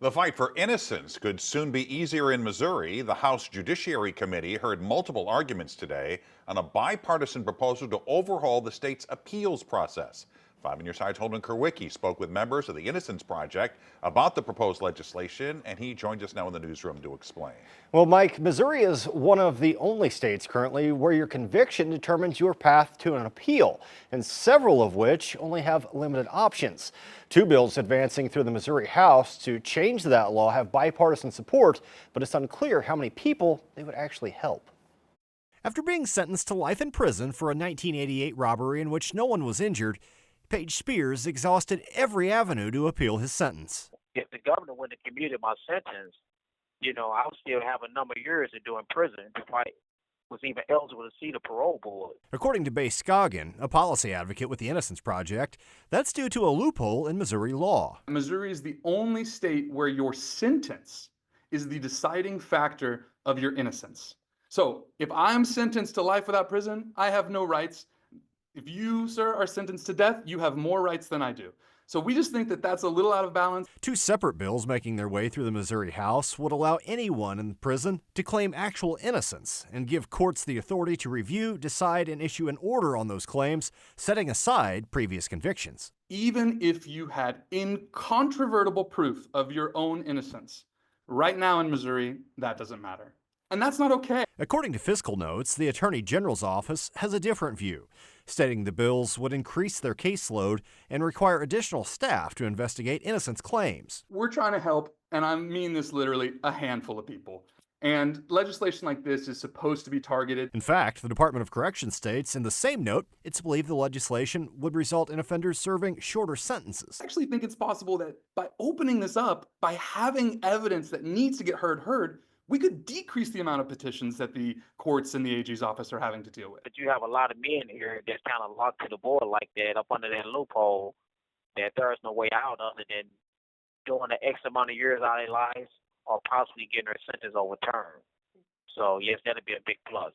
The fight for innocence could soon be easier in Missouri. The House Judiciary Committee heard multiple arguments today on a bipartisan proposal to overhaul the state's appeals process. 5 on your side's Holden Kerwicki spoke with members of the Innocence Project about the proposed legislation, and he joins us now in the newsroom to explain. Well, Mike, Missouri is one of the only states currently where your conviction determines your path to an appeal, and several of which only have limited options. 2 bills advancing through the Missouri House to change that law have bipartisan support, but it's unclear how many people they would actually help. After being sentenced to life in prison for a 1988 robbery in which no one was injured, Paige Spears exhausted every avenue to appeal his sentence. If the governor wouldn't have commuted my sentence, I would still have a number of years to do in prison before I was even eligible to see the parole board. According to Paige Spears, a policy advocate with the Innocence Project, that's due to a loophole in Missouri law. Missouri is the only state where your sentence is the deciding factor of your innocence. So if I'm sentenced to life without prison, I have no rights. If you, sir, are sentenced to death, you have more rights than I do. So we just think that that's a little out of balance. 2 separate bills making their way through the Missouri House would allow anyone in prison to claim actual innocence and give courts the authority to review, decide, and issue an order on those claims, setting aside previous convictions. Even if you had incontrovertible proof of your own innocence, right now in Missouri, that doesn't matter. And that's not okay. According to fiscal notes, the Attorney General's office has a different view, stating the bills would increase their caseload and require additional staff to investigate innocence claims. We're trying to help, and I mean this literally, a handful of people. And legislation like this is supposed to be targeted. In fact, the Department of Corrections states in the same note it's believed the legislation would result in offenders serving shorter sentences. I actually think it's possible that by opening this up, by having evidence that needs to get heard, we could decrease the amount of petitions that the courts and the AG's office are having to deal with. But you have a lot of men here that's kind of locked to the board like that, up under that loophole, that there's no way out other than doing the X amount of years out of their lives or possibly getting their sentence overturned. So, yes, that'd be a big plus.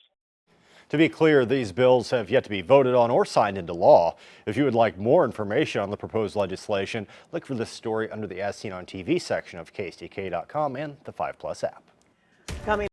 To be clear, these bills have yet to be voted on or signed into law. If you would like more information on the proposed legislation, look for this story under the As Seen on TV section of KSTK.com and the 5+ app. Coming